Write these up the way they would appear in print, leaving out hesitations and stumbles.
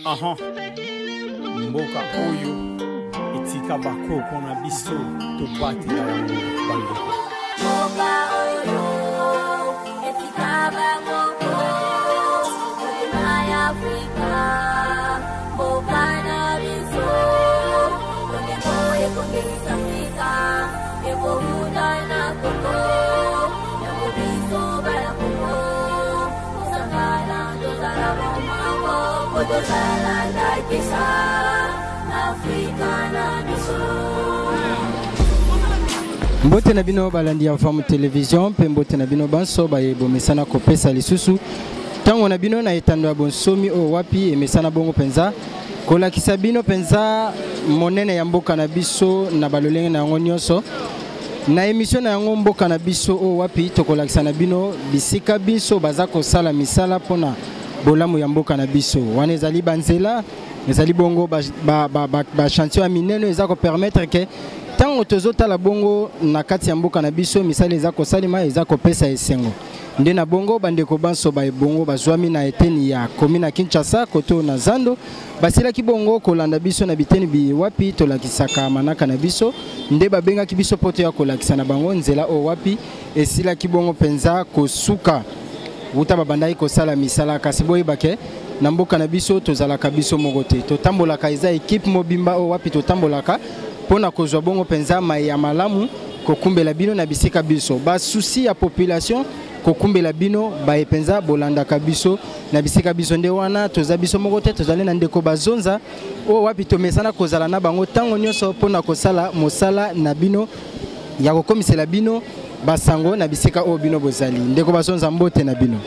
Aha, mboka oyo etika bakoko na biso tobatela yango bandeko. Mboka oyo etika bakoko na Afrika. Mboka na biso ondeko ekongeza Afrika ekohuda na koko yango biso bala koko osangana tozala bomako otozala ndakisa Afrika na biso. Mbote na bino balandi ya Femme Télévision pe mbote na bino banso baye bomesana kopesa lisusu tango na bino na etando ya bonsomi o wapi emesana bongo penza kolakisa bino penza monene ya mboka na biso na balolenge na yango nyonso na émission na yango mboka na biso o wapi tokolakisa na bino bisika biso baza kosala misala pona bolamu ya mboka na biso wana ezali banzela ezali bongo ba chantier ya minene eza ko permettre que tango tozotala bongo na kati ya mboka na biso misala eza kosalima eza kopesa esengo nde na bongo bandeko banso ba bongo bazwami na eteni ya commune ya Kinshasa koto na Zando basilaki bongo kolanda biso na biteni bi wapi tolakisaka manaka na biso nde babengaki biso poto ya kolakisa na bango nzela o wapi esilaki bongo penza kosuka wuta babandai kosala misala kasi boyebake na mboka na biso tozalaka biso moko te totambolaka eza equipe mobimba o wapi totambolaka pona kozwa bongo penza mai ya malamu kokumbela bino na bisika biso ba souci ya population kokumbela bino ba epenza bolandaka biso na bisika biso nde wana toza biso moko te tozali na ndeko bazonza o wapi tomesana kozala na bango tango nyonso pona kosala mosala na bino ya kokomisela bino basango na bisika o bino bozali ndeko bazonza mbote na bino.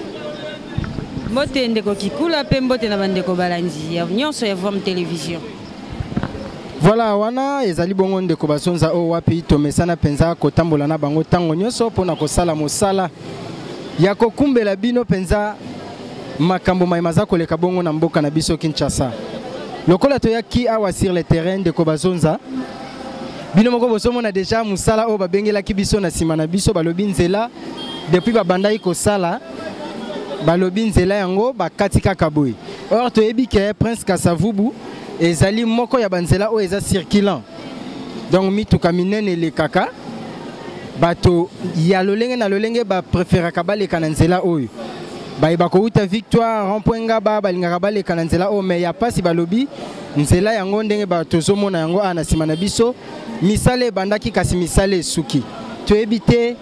Mbote ndeko kikula pe mbote na bandeko balandi ya nyonso ya Femme Télévision. Voilà wana ezali bongo ndeko basonza o wapi tomesana penza kotambola na bango tango nyonso pona kosala mosala ya kokumbela bino penza makambo mai maza koleka bongo na mboka na biso Kinshasa lokola toyaki awa sur le terrain ndeko basonza bino moko bosomona déjà musala o babengelaki biso na sima na biso balobi nzela depuis babandai kosala balobi nzela yango bakati kaka boye or toyebi ke Prince Kasavubu ezali moko ya banzela o eza circulant donc mituka minene le kaka bato ya lolenge na lolenge ba préféraka baleka na nzela oyo bayeba kouta Victoire rond-point Ngaba balingaka baleka na nzela o mais ya pasi balobi nzela yango ndenge batozomona yango ana sima na biso misale bandaki kasi misale esuki toyebi te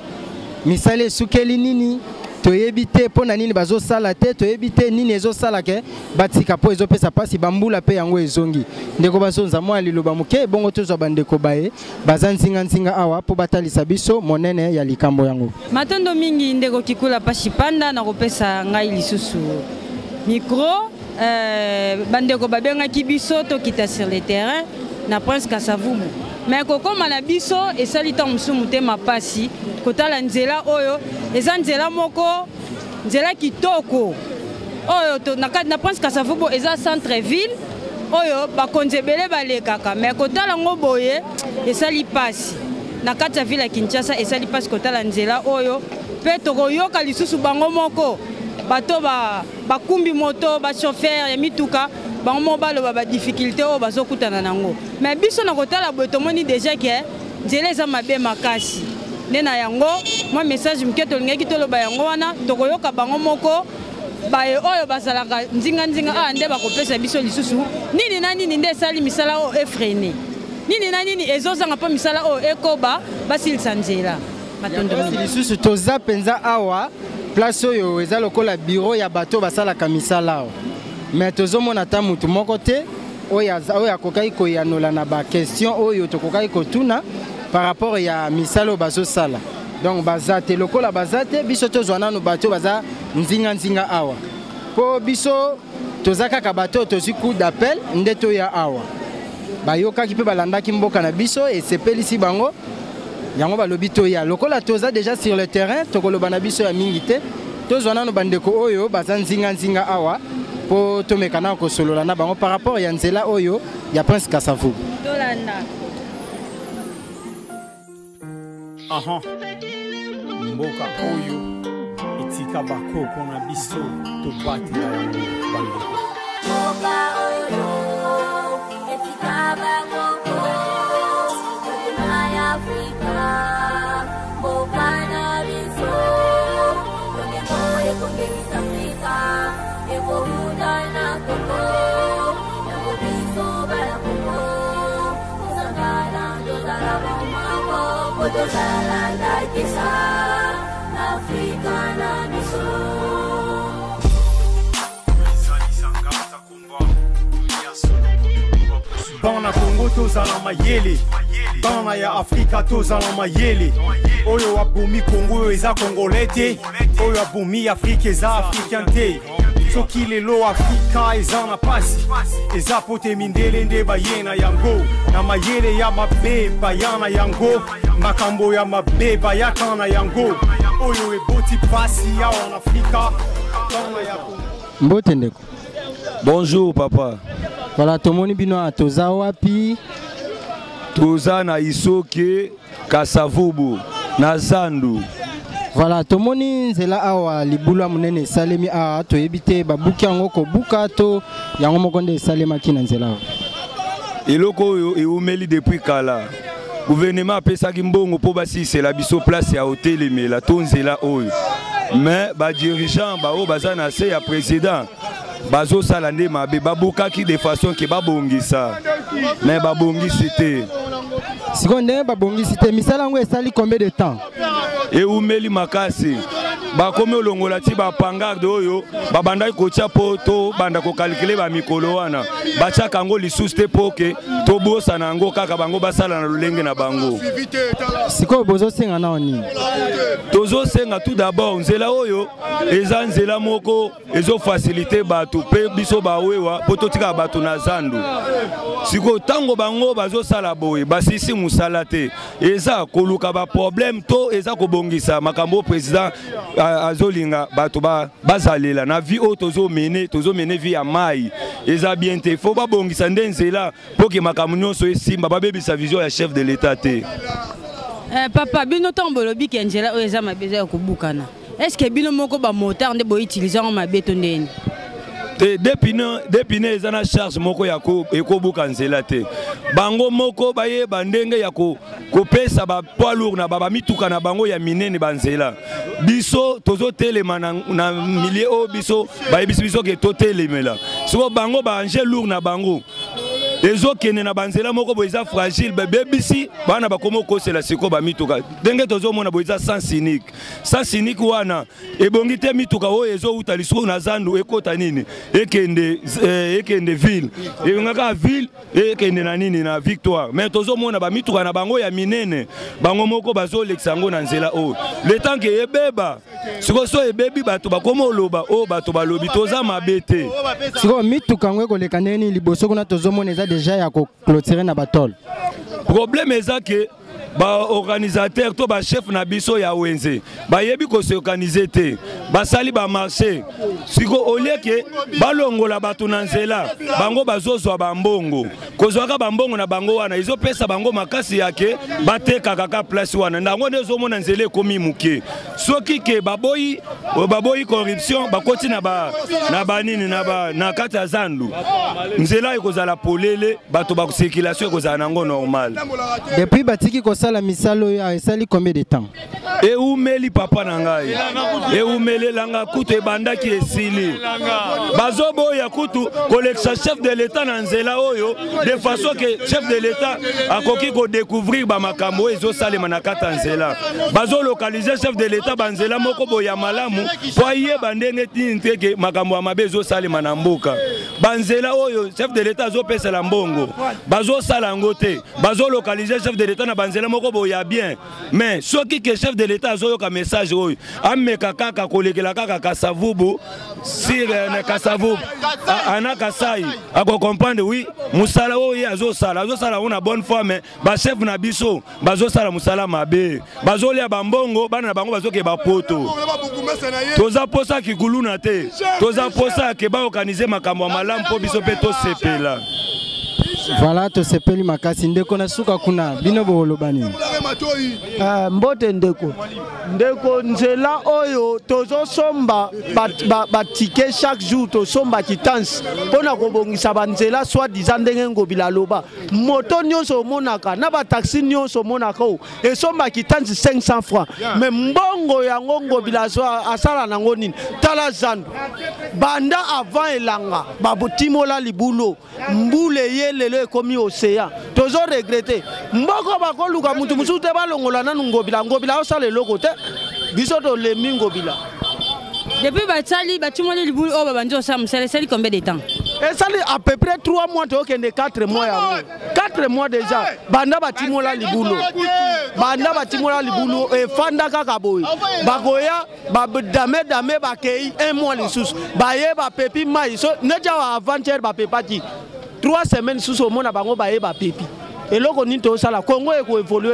misale esukeli nini toyebi te pona nini bazosala te toyebi te nini ezosala ke batika po ezopesa pasi bambula pe yango ezongi ndeko basonza mwa liloba moke bongo tozwa bandeko baye baza nzinga awa po batalisa biso monene ya likambo yango matondo mingi ndeko kikula pashi panda na kopesa ngai lisusu micro bandeko babengaki biso tokita sur le terrain na Prince Kasavubu mais kokoma na biso esali ta musumu te mapasi kotala nzela oyo eza nzela moko nzela kitoko oyo to na Prince Kasavubu eza centre ville oyo bakonzebele balekaka mais kotala ngo boye esali pasi na kati ya ville ya Kinshasa esali pasi kotala nzela oyo pe tokoyoka lisusu bango moko bato bakumbi moto ba chauffeur ya mituka bango mo baloba ba difficulté o bazokutana nango mais biso na kotala boye tomoni déjà ke nzela eza mabe makasi nde na yango mwa message mke tolingaki toloba yango wana tokoyoka bango moko baye oyo bazalaka nzinga nde bakopesa biso lisusu nini na nini nde esali misala o efrene nini na nini ezozanga mpo misala o ekoba basilisa nzela matondo lisusu toza penza awa place oyo eza lokola bureau ya bato basalaka misala mais tozomona ta mutu moko te oyo akokaki koyanola na ba question oyo tokokaki kotuna par rapport ya misalo bazosala donc bazate lokola bazate biso tozwa nanu bato baza nzinga awa po biso toza kaka bato tozwi coup d'appel nde toya awa bayokaki pe balandaki mboka na biso esepelisi bango yango balobi toya lokola toza déjà sur le terrain tokoloba na biso ya mingi te tozwa nanu bandeko oyo baza nzinga awa po tomekana kosolola na bango par rapport ya nzela oyo ya Prince Kasavubu tolanda. Aha, mboka oyo etika bakoko na biso tobatela yango bandeko. Bana Congo tozala mayele, bana ya Afrika tozala mayele. Oyo abumi Congo oyo eza congolais te, oyo abumi Afrika eza africain te. Soki lelo Afrika eza na pasi, eza pote mindele nde bayena yango. Na mayele ya mabe bayana yango, makambo ya mabe bayakana yango. Oyo eboti pasi ya en Afrika, bana ya Congo. Mbote ndeko. Bonjour papa. Voilà, tomoni bino toza wapi? Toza na Isoke, Kasavubu, na Zandu. Voilà, tomoni nzela awa libula munene salemi a to ebite babuki yango ko buka to yango mokonde salema kina nzela. Eloko yo eumeli depuis kala. Gouvernement a pesaki mbongo po basisi la biso place ya hotel emela to nzela oyo. Mais ba dirigeant ba o bazana se ya président bazo salande mabe babukaki de façon que babongisa. Mais babongisi te. Seconde babongisi te misala ngo esali combien de temps? Et umeli makasi bakomi olongola ti bapangarde oyo babandaki kotia po to banda kokalkule bamikolo wana batiaka yango lisusu te po ke tobosana yango kaka bango basala na lolenge na bango. Sikoyo bozosenga na nini? Tozosenga tout d'abord nzela oyo eza nzela moko ezofacilite bato pe biso bawewa po totika bato na zandu. Sikoyo tango bango bazosala boye basisi musala te eza koluka ba problème to eza kobongisa makambo président azolinga bato bazalela na vie o tozo mene vie ya mai eza bien te faut babongisa nde nzela po ke makambo nyonso esimba babebisa vision ya chef de l'état te. Papa bino tombolo bi kenjela o eza mabezo ya kobukana. Est-ce que bino moko ba moteur nde bo utiliser en mabeto ndeni? Depuis ne eza na charge moko ya ekobuka nzela te. Bango moko baye bandenge ya kopesa ba poids lourd na baba mituka na bango ya minene banzela. Biso tozo telema na milieu o biso baye biso ke to telemela. So bango ba anje lourd na bango. Ezo kene na banzela moko boiza fragile bebisi bana bakomo kosela siko ba mituka. Denge tozo mona boiza sans cynique wana ebongi te mituka o ezo utaliso na zandu ekota nini ekende ville engaka ville ekende na nini na victoire mais tozo mona ba mituka na bango ya minene bango moko bazo leksango na nzela o le temps que ebeba siko so ebebi bato bakomo loba o bato balobi toza mabete siko mituka ngwe koleka neni liboso kuna tozo mona eza déjà ya ko clôturer na batol. Problème est que ba organisateur to ba chef na biso ya wenze ba yebi ko se organiser te ba sali ba marché siko olieke balongola bato na nzela bango bazozwa bambongo kozwaka bambongo na bango wana izo pesa bango makasi yake bateka kaka place wana ndango nezo mona nzela ekomi muke soki ke baboyi corruption bakoti na banini na kati ya zandu nzela ekozala polele bato ba circulation ekozala nango normal. Depuis batiki ko sala misalo ya esali combien de temps? E umeli papa nangai e umeli langa kutu ebandaki esili bazobo ya kutu collection chef de l'état na nzela oyo de façon que chef de l'état akoki ko découvrir ba makambo ezo salema na kata nzela bazo localiser chef de l'état banzela moko boya malamu po ye bandenge tinteke makambo ya mabe ezo salema na mboka banzela oyo chef de l'état zo pesa la mbongo bazo sala ngote bazo localiser chef de l'état na banzela moko boya bien mais soki que chef de l'état zo yoka message oyo ameka kaka kolekela kaka Kasavubu sir na Kasavubu ana Kasai ako comprendre oui musala oyo azo sala on a bonne foi mais ba chef na biso bazo sala musala mabe bazo lia bambongo bana na bango bazo ke ba poto toza posa kikuluna te toza posa ke ba organiser makambo malamu po biso pe to sepela. Voilà, to sepeli makasi ndeko na suka kuna bino bolobani. Mbote ndeko nzela oyo tozo somba batike chaque jour to somba kitansi pona kobongisa banzela soit disant ndenge ngobila loba moto nyonso monaka na ba taxi nyonso monaka o e somba kitansi 500 francs mais mbongo yango ngobila so asala nango nini tala zandu banda avant elanga babutimola libulo mbule yelelo ekomi océan tozo regretter mboko bakoluka mutu mususu te balongola nanu ngobila ngobila osala eloko te biso tolemi ngobila. Depuis Batali, Batumoli Liboul, oh, Babanjo Sam, c'est combien de temps? Et ça à peu près 3 mois, tu as 4 mois. 4 mois déjà. Banda Batimola Liboulo. Banda Batimola Liboulo et Fanda Kakaboy. Bagoya, Dame Bakei, 1 mois les sous. Baye, Bapepi, Maïso, Nedja avant-hier, Bapepati. 3 semaines sous au monde à Bango Baye, Bapepi. Et là, on est au Sala Congo et qu'on évolue.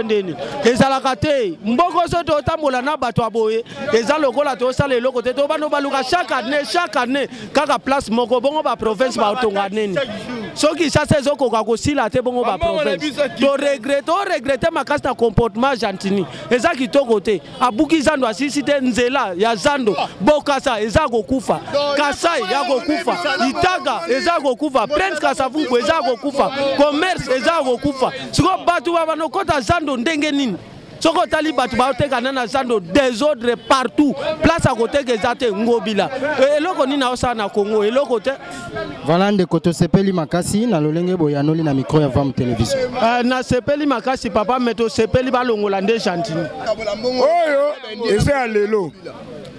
Et Salakate, Mboko Soto Tamolana Batoaboye, et Zalokola Tosal et Lokote Tobano Baluka chaque année, Kaka place Moko Bongo ba province Batonganen. Ce qui chasse Zoko Kagosi la Tebongo ba province. Tu regrettes ma casse comportement gentini. Et ça qui côté. Abuki Zando Assisite Nzela, Yazando, Bokasa, Ezago Kufa, Kasai, Yago Kufa, Itaga, Ezago Kufa, Prince Kasavu, Ezago Kufa, Commerce, Ezago Kufa. Siko batu wabano kota Zando ndenge nini. Soko tali batu baote kanana Zando désordre partout. Place à côté que zate ngobila. Eloko ni na osa na Congo, eloko te. Voilà ndeko to sepeli makasi na lolenge boyanoli na micro ya Vam Télévision. Na sepeli makasi papa meto sepeli balongola nde chantini. Oyo eza lelo.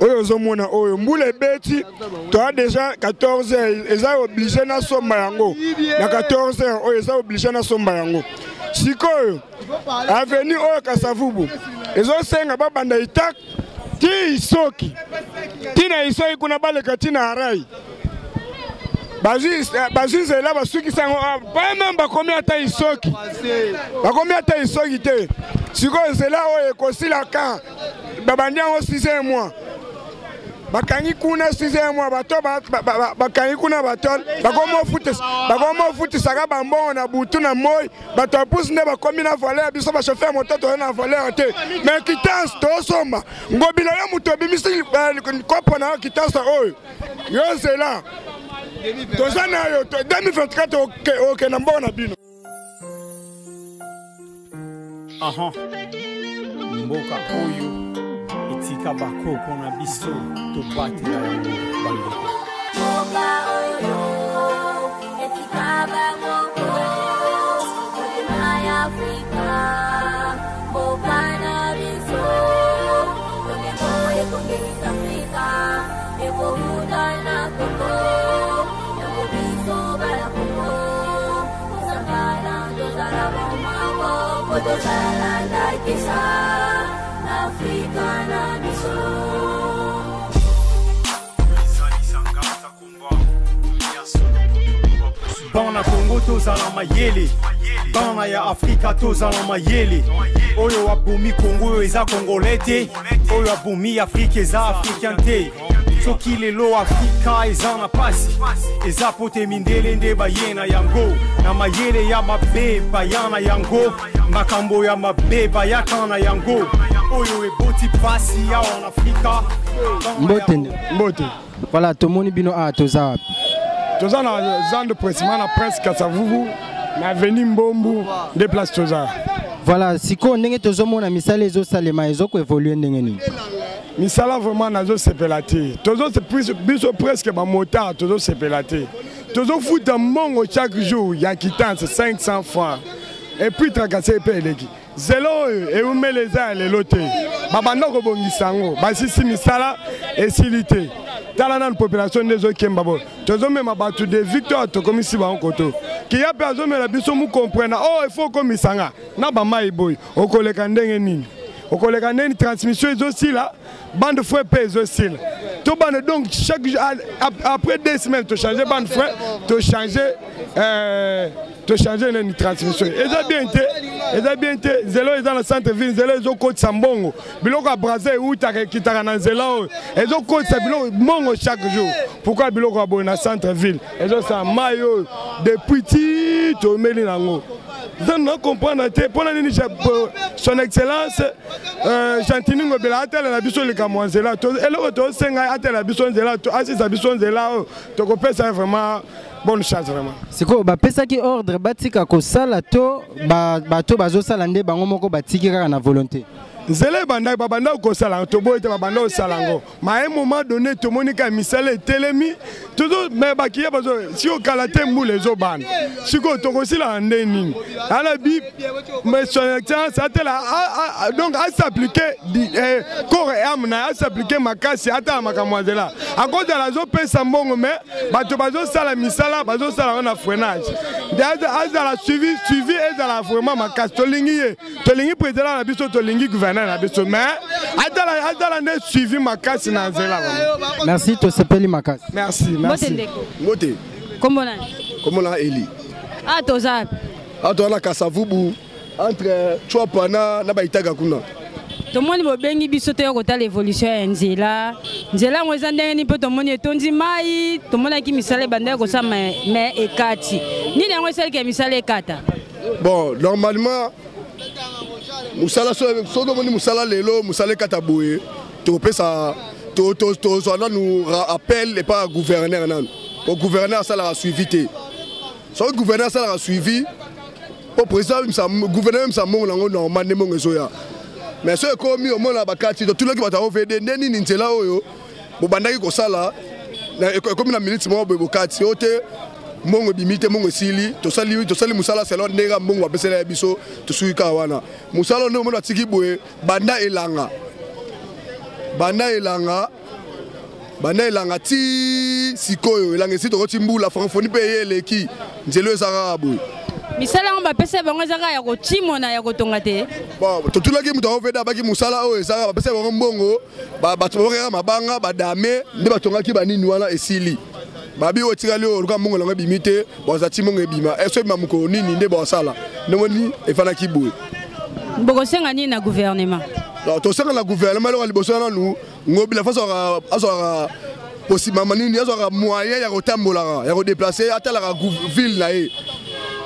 Oyo zomona oyo mbule beti to a déjà 14h eza obligé na somba yango. Na 14h oyo eza obligé na somba yango. Sikoyo avenue oyo Kasavubu ezo senga babanda itak ti isoki tina isoki kuna baleka tina arai bazuze la basuki sango pas même bakomi ata isoki te sikoyo zela oyo ekosila ka babandi yango 6e mois bakangi kuna 6e mois bato bakangi kuna batol bakomo futi saka bambongo na butu na moi bato apusi nde bakomi na valeur biso ba chauffeur moto to na valeur te mais quittance to somba ngobila ya muto bimisi kopo na quittance oyo yo zela tozana yo 2024 ok na mbona bino aha mboka oyo etika bakoko na biso tobatela yango bandeko mboka oyo etika bakoko na ya Afrika mboka na biso tokeko ekongeza Afrika ekohuda na Kongo yango biso bala Kongo osangana tozala bomako tozala ndakisa Afrika na biso. Bana Congo tozala mayele, bana ya Afrika tozala mayele. Oyo wabumi Congo eza Congolais te, oyo wabumi Afrika eza Africain te. Soki lelo Afrika eza na pasi, eza pote mindele nde bayena yango. Na mayele ya mabe bayana yango, makambo ya mabe bayakana yango. Oyo eboti pasi ya en Afrika. Mbote. Voilà, tomoni bino a toza. Toza na Zando précisément na Prince Kasavubu na avenue Mbombu de place toza. Voilà, siko ndenge tozomona misala ezo salema ezo ko évoluer ndenge nini. Misala vraiment nazo sepelate. Tozo c'est biso presque ba motard tozo sepelate. Tozo futa mongo chaque jour ya quittance 500 francs. Et puis tracasser peleki. Zelo et umeleza lelo te. Babanda ko bongisango, basisi misala et silité. Dans la population des Okembabo, tous les gens de Victor, tu comme ici bas en koto. Qui a personne mais la biso mu comprendre. Oh il faut comme isanga. Na ba mai boy. O kolekandenge nini. O kolekandenge transmission est aussi là. Bande frère pèse aussi là. Tout bande donc chaque après 2 semaines tu changer bande frère, tu changer une transmission. Et ça bien été, Zelo est dans le centre-ville, Zelo est au côté Sambongo. Biloko a brasé ou qui t'a dans Zelo. Et au côté Biloko mongo chaque jour. Pourquoi Biloko a bon dans le centre-ville? Et ça c'est maillot depuis petit au Mélinango. Vous ne comprenez pas, pour son excellence, Chantini Ngobela, la biso le Kamwanzela, et l'autre, c'est la biso Zela, assis à biso Zela, tu comprends ça vraiment. Bonne chance vraiment. C'est quoi ba pesa ki ordre batika ko sala to bato bazo sala nde bango moko batiki kaka na volonté. Nzela banda babanda ko sala to boy te babanda o salango. Mais à un moment donné tout monde ka misale telemi toujours mais bakiya bazo si o kalate mou les oban. Si ko to ko sila ndeni. Ala bi mais son expérience ça donc à s'appliquer corps et âme na à s'appliquer makasi ata makamwazela. À cause de la zo pesa mbongo mais bato bazo sala misala bazo sala na freinage. Dans la suivi et dans la vraiment makasi to lingi président na biso to lingi gouvernement na biso mais ata la suivi makasi na nzela. Merci to sepeli makasi. Merci. Mote. Comment na Eli. Ah tozap. Ah to na Kasavubu entre Chopana na Baitaga kuna. Tout le monde va bien bisoter à l'évolution Nzela. Nzela on est ndenge ni peut tout le monde etondi mai, tout le monde qui misale bande ko sa mais ekati. Ni nango celle qui misale ekata. Bon, normalement musala so domoni musala lelo musale kataboye. To pesa to nous appelle et pas gouverneur nan. Au gouverneur ça l'a suivi té. So gouverneur ça l'a suivi. Au président gouverneur ça mon nango normal ne mon ezoya. Mais ce commis au monde la bakati tout le qui va t'envoyer neni nzela oyo bobandaki ko sala na comme na minute mo bokati ote mongo bimite mongo sili to sali musala selon ndega mongo apesela biso to suika wana musala ndo mona tiki boye banda elanga ti sikoyo elanga si to timbula francophonie pe yeleki nzelo ezaka boye misala on va pesa bango zaka ya ko timona ya ko tonga te. Bon to tulaki muto oveda baki musala oyo ezaka ba pesa bango mbongo ba tobokera mabanga ba dame nde batongaki banini wana esili babi otikali o luka mbongo lango bimite boza timongo ebima eso mamuko nini nde bosala ndongoni efana kiboye boko senga nini na gouvernement. Alors to senga na gouvernement lo liboso na nu ngobi la façon azora possible manini azora moyen ya kotambola ya ko déplacer atala ville na e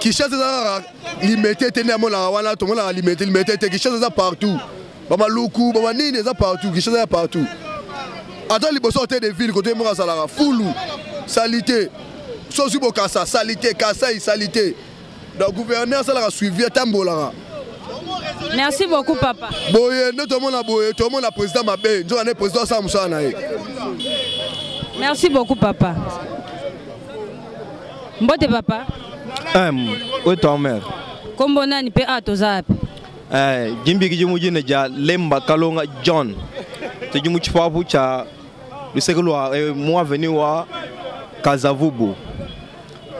Kishasa za limité tena mona wana to mona limité te Kishasa za partout baba luku baba nini za partout Kishasa za partout attends liboso te de ville côté mona sala fulu salité sosi bokasa salité kasa salité donc gouverneur ça la suivi tambola. Merci beaucoup papa. Boye ndo to mona président mabe nzo ane président sa musa na e. Merci beaucoup papa. Mbote papa. Où est ton mère? Kombo nani pe atozap. Jimbi kijimujine ja Lemba Kalonga John. Tujimuchipapu cha lusekelwa mwa veni wa Kasavubu.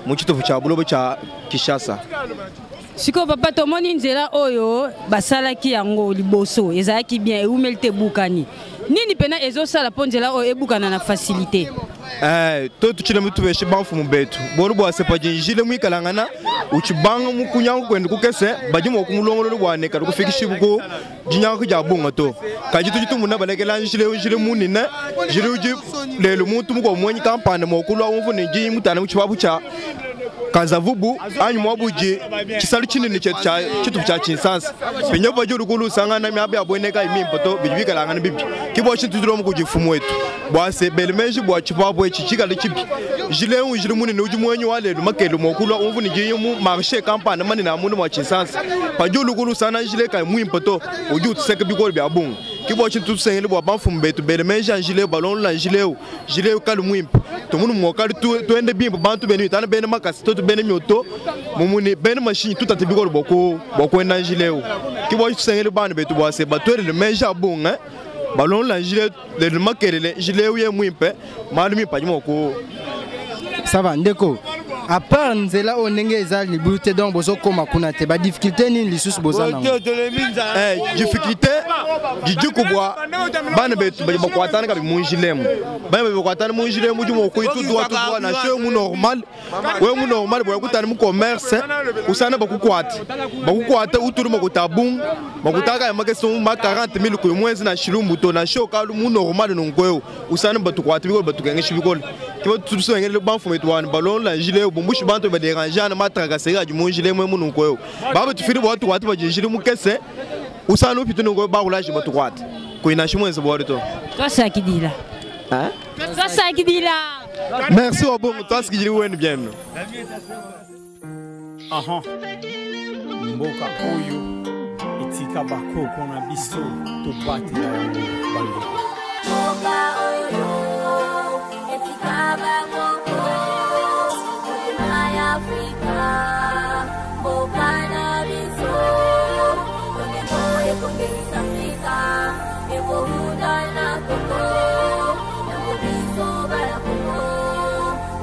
Muchitofu cha bulobo cha Kishasa. Siko papa tomoni nzela oyo basalaki yango liboso ezalaki bien eumelte bukani. Nini pena ezo sala ponzela oyo ebukana na facilité. To tuchile mtu weshi banfu mbetu boru bwa sepa jinjile mwikalangana uchibanga mukunyangu kwenda kukese bajimo kumulongolo bwane kadu kufikisha buko jinyangu ja bunga to kajitu jitu muna balekela njile munina jile uji lelo muntu muko mwenyi kampane mokulu umfu ni jinyi mutana muchibabu cha Kasavubu anyu mwabuji chisalu chinini chitu cha chinsansa penye bajuru kulu sangana miabe aboneka imimpo to bijibika langana bibi kibo chintu duro mukujifumu wetu bwase belmeji bwa chipabu chichika lichibi jile unjile muni ni ujimwenyu wale lumakelu mokulu umfu ni jinyi mu marché kampane mani na munu mwa chinsansa pajulu kulu sana jile kai muimpo to uju tuseke bikoli bia bungu kibo chintu sengeli bwa banfu mbetu belmeji anjile balon la jile kalu muimpo to munu mwokali tuende bimpo bantu benu itana bene makasi to bene mioto mumuni bene machine tout atibiko boko na jileo kibo sengeli bana betu bwase batwele le meja bunga balon la jile le makelele jileo ye mwimpe malumi pajimo ko ça va ndeko à part nzela onenge eza libute donc bozo koma kuna te ba difficulté ni lisusu bozana difficulté jijuku bwa bana betu bakwatana ka bimunjilemu bana bakwatana munjilemu jumo ko itu doit na chez mu normal we mu normal boya kutana mu commerce usana bakukwata uturu makutabung makutaka ya makeso ma 40000 ku mwezi na shilumbu to na show ka mu normal nongoyo usana batukwata biko batukenge shibikolo kibo tuso ngele banfu metwana balon la gilet bombushi bantu ba déranger na matraka sega du gilet mu nongoyo baba tufiri watu ba gilet mu kese usana upitu nongoyo ba ulaje batukwata ko ina shimwe zabo to Toi kidila. Hein? Toi kidila. Merci au bon toi ce qui dit bien. Mboka oyo Afrika bakoko na biso tobatela yango bandeko. Mboka oyo etika bakoko motema ya Afrika mboka na biso ndeko ekongisa Afrika ekohuda na koko yango biso bala koko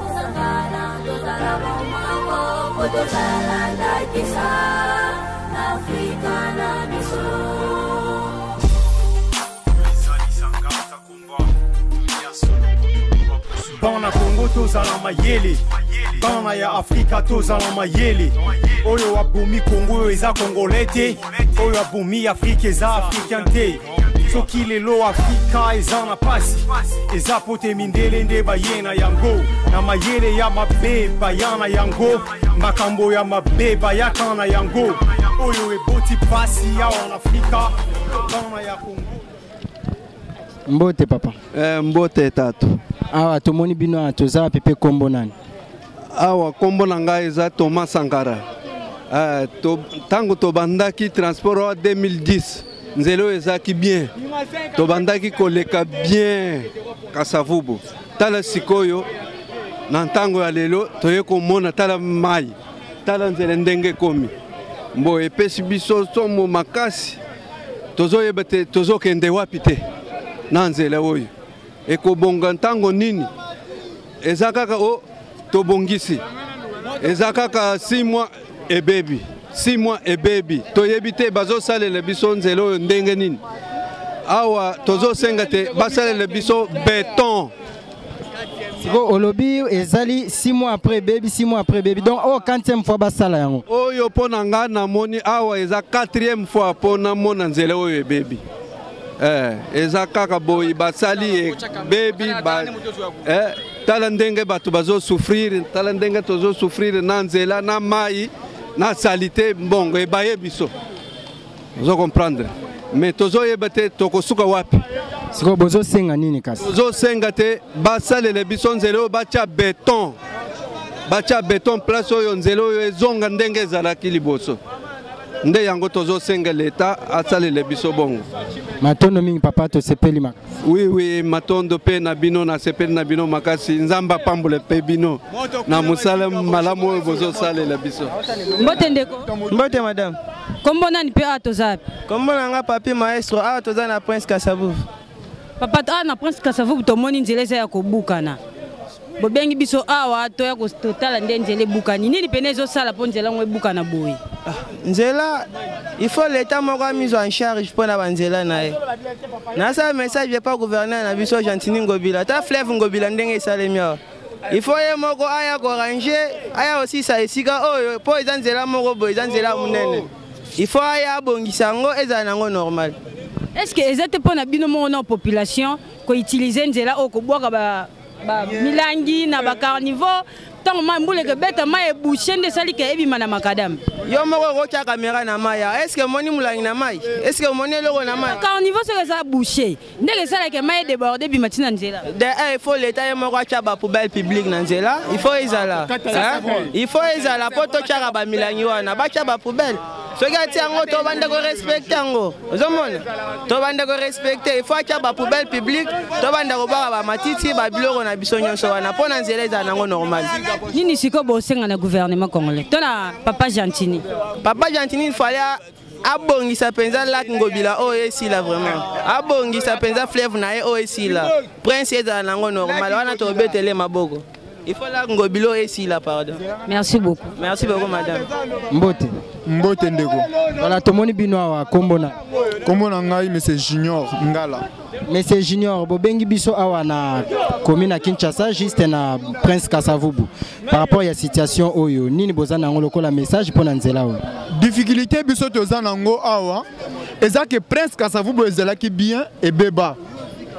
osangana tozala bomako po tozala ndakisa na Afrika na biso. Bana Congo tozala mayele, bana ya Afrika tozala mayele. Oyo abumi Congo oyo eza congolais te, oyo abumi Afrika eza africain te. Soki lelo Afrika eza na pasi, eza pote mindele nde bayena yango. Na mayele ya mabe bayana yango, makambo ya mabe bayaka na yango. Oyo eboti pasi ya en Afrika, bana ya Congo. Mbote papa. Mbote tatu. Awa tomoni bino toza pepe kombo nani? Awa kombo nanga eza Thomas Sankara. Tango tobandaki transport wa 2010 nzelo ezaki bien. Tobandaki koleka bien Kasavubu. Tala sikoyo na ntango ya lelo toye komona tala mai. Tala nzele ndenge komi. Mbo epesi biso somo makasi. Tozoyeba te tozokende wapi te. Na nzela oyo. Ekobonga ntango nini eza kaka o tobongisi eza kaka 6 mois et baby 6 mois et baby toyebi te bazosalela biso nzela oyo ndenge nini awa tozosenga te basalela biso béton. Siko olobi ezali 6 mois après baby 6 mois après baby donc au 4e fois basala yango oyo pona nga na moni awa eza 4e fois pona mona nzela oyo baby. Eza kaka boy basali baby ba tala ndenge bato bazo souffrir tala ndenge tozo souffrir na nzela na mai na salite mbongo ebaye biso ozo comprendre mais tozo yebate tokosuka wapi siko bozo senga nini kasi tozo senga te basalele biso nzela bacha béton place oyo nzela oyo ezonga ndenge ezalaki liboso nde yango tozo senga leta asalele biso bongo. Matondo mingi papa to sepeli mak. Oui matondo pe na bino na sepeli na bino makasi nzamba pambule pe bino na musala malamu bozo sale la biso. Mbote ndeko. Mbote madame. Kombo nani pe atoza? Kombo nanga papi maestro atoza na Prince Kasavubu. Papa na Prince Kasavubu to moni nzeleza ya kobukana. Bobengi biso awa to ya ko totala ndenjele bukani. Nini penezo sala po nzela ngwe bukana boy. Nzela il faut l'état moko mise en charge pour na banzela nae. Na ça message pas gouverneur na biso Gentini Ngobila. Ta fleuve Ngobila ndenge salemia. Il faut ye moko aya ko ranger, aya aussi ça esika oyo po ezanzela moko boy ezanzela munene. Il faut aya bongisa ngo ezana ngo normal. Est-ce que ezate po na bino mo na population ko utiliser nzela o ko boka ba milangi na ba carnivore tant mambule ke beta mai boucher nde sali ke ebi mana makadam yo moko ko tia caméra na maya est-ce que moni mulangi na mai est-ce que moni loko na mai carnivore c'est ça boucher ndeke sala ke mai déborder bi matina nzela de il faut l'état yo moko tia ba poubelle publique na nzela il faut ezala poto tia ba milangi wana ba tia ba poubelle soki atia yango to bande ko respecter yango ozomona to bande ko respecter il faut tia ba poubelle publique to bande ko ba ba matiti ba biloko na biso nyonso wana pona nzela ezala nango normal. Nini siko bosenga na gouvernement congolais tona papa Gentini il fallait abongisa penza lac Ngobila esila vraiment abongisa penza fleuve na esila prince ezala nango normal wana to betele maboko il faut lac Ngobila esila pardon. Merci beaucoup madame. Mbote ndeko. Voilà tomoni bino awa kombo na ngai monsieur Junior Ngala. Monsieur Junior bobengi biso awa na commune Kinshasa juste na Prince Kasavubu par rapport à la situation oyo nini bozana ngo lokola message pour nzela oyo difficulté biso tozana ngo awa eza que Prince Kasavubu ezala ki bien et beba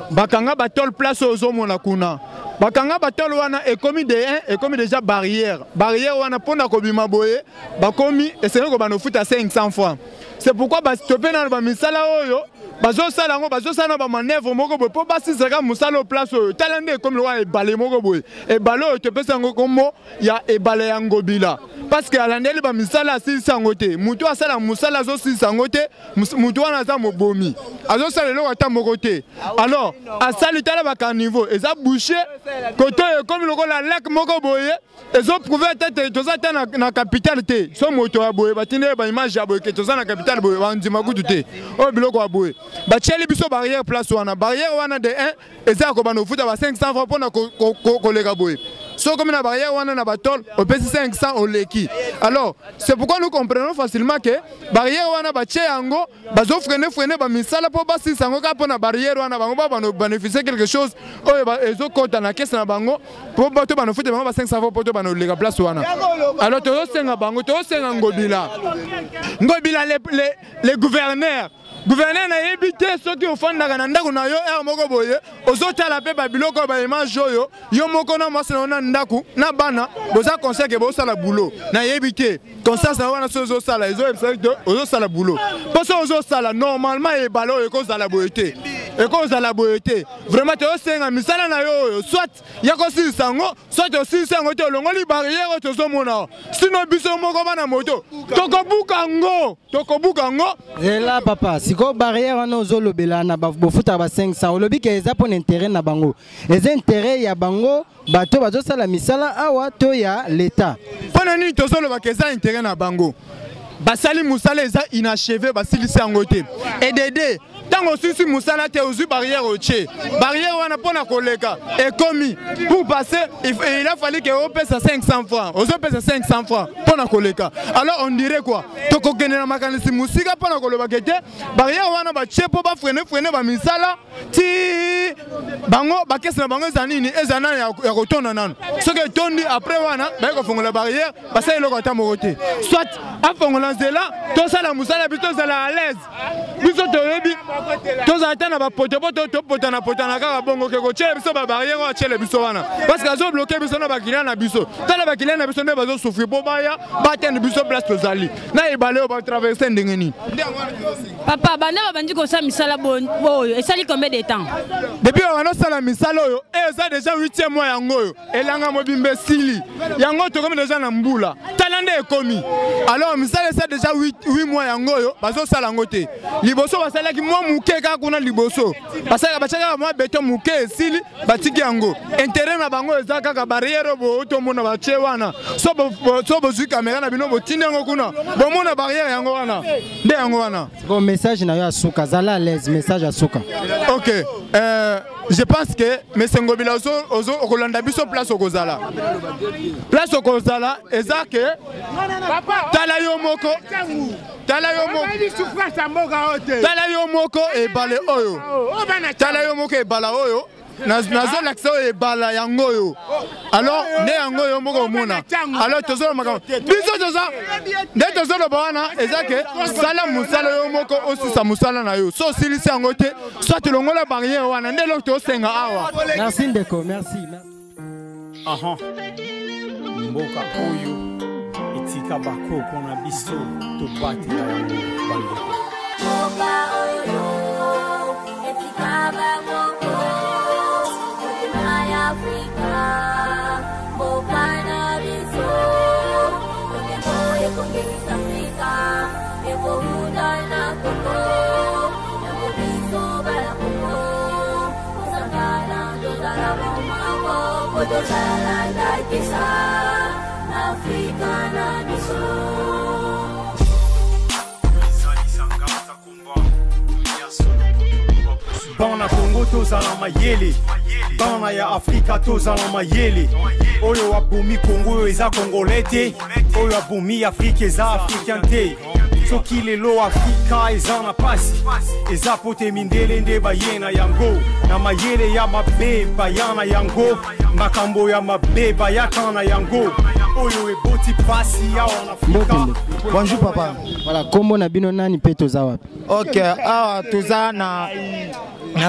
bakanga batol place ozomona kuna bakanga batol wana ekomi déjà barrière wana pona kobima boye bakomi esenge ko banofuta 500 francs. C'est pourquoi ba stopper na ba misala oyo bazosala yango bazosala ba manœuvre moko boye po basisaka musala au place oyo tala nde comme le roi ebale moko boye ebale oyo topesa yango kombo ya ebale ya ngobila parce que alandeli ba misala asilisa yango te mutu asala musala azosilisa yango te mutu wana aza mobomi azosala eloko ata moko te alors asali tala ba carnivore eza bouché koto comme lokola lac moko boye ezo prouver tete toza ta na capitale te so moto ya boye batinde ba image ya boye ke toza na capitale boye bandima kutu te o biloko ya boye bacheli biso barrière place wana barrière wana de 1 eza ko bano futa ba 500 francs pona koleka boye so comme na barrière wana na batol au pesi 500 au leki alors c'est pourquoi nous comprenons facilement que barrière wana ba che yango bazo freiner ba misala po ba 600 ka pona barrière wana bango ba bano bénéficier quelque chose oyo ba ezo kota na caisse na bango po ba to bano futa bango ba 500 francs po to bano leka place wana alors to senga bango to senga ngobila les gouverneurs gouverneur na évité ceux qui ofandaka na ndako na yo er moko boye ozotala pe ba biloko ba image oyo yo moko na mwasi na ndako na bana boza conseil ke bosala boulot na évité conscience na wana so ozosala ozosala boulot parce que ozosala normalement e balo e kozala boyete vraiment te osenga misala na yo soit ya kosi sango soit aussi sango te longoli barrière to zomona sinon biso moko bana moto tokobuka ngo là papa siko barrière wana ozolobela na bofuta ba 500 olobi ke eza pour intérêt na bango les intérêts ya bango bato bazosala misala awa to ya l'état pona ni tozoloba ke eza intérêt na bango basali musala eza inachevé basilisi yango te EDD tango sisi musala te ozu barrière oche barrière wana pona koleka et commis pour passer il a fallu que on paye 500 francs ozo paye 500 francs pona koleka alors on dirait quoi toko kenela makanisi musika pona koloba kete barrière wana ba chepo ba freiner ba misala ti bango ba kesi na bango zanini ezana ya kotonda nanu soki tondi après wana ba ko fongola barrière basa eloko atamoko te soit afongola nzela to sala musala bito zala à l'aise biso toyebi tozata na ba potepoto to potana kaka bongo ke ko chele biso ba barrière wa chele biso wana parce que azo bloquer biso na ba client na biso tala ba client na biso ne bazo souffrir bo baya ba tendre biso place tozali na ebale ba traverser ndengeni papa bana bandi ko sa misala boyo esali combien de temps depuis on a sala misala oyo eza déjà 8e mois yango oyo elanga mobimbe sili yango to comme déjà na mbula talande ekomi alors misala ça déjà 8 mois yango oyo bazo sala ngote liboso basala ki moi muke ka kuna liboso basala bachaka moi beton muke sili batiki yango intérêt na bango eza kaka barrière bo to mona bache wana so bo zu caméra na bino bo tindengo kuna bo mona barrière yango wana nde yango wana bon message na yo asuka zala à l'aise message asuka OK je pense que mais Ngobila ozo okolanda biso place okozala eza que tala yo moko ebale oyo tala yo moko ebala oyo nazo laksa ebala yango oyo alors ne yango yo moko mona alors tozolo makamo biso toza nde tozolo bana eza que sala musala yo moko osisa musala na yo so silisi yango te soit longola barrière wana nde lokto senga awa merci ndeko merci aha mboka oyo itika bakoko na biso to batela yango bandeko mboka oyo etika bakoko Africa, Bokana Biso, Eko Kings Africa, Eko Hudana Koko, Eko Biso Balakoko, Osakana Dozala Momako, Odozala Daikisa, Africa Nabiso. Bana Congo tozala mayele bana ya Afrika tozala mayele oyo abumi Congo oyo eza congolais te oyo abumi Afrika eza africain te soki lelo Afrika eza na pasi eza pote mindele nde bayena yango na mayele ya mabe bayana yango makambo ya mabe bayakana yango oyo eboti pasi ya en Afrika. Bonjour papa. Voilà, kombo na bino nani pe toza wapi? OK, awa toza na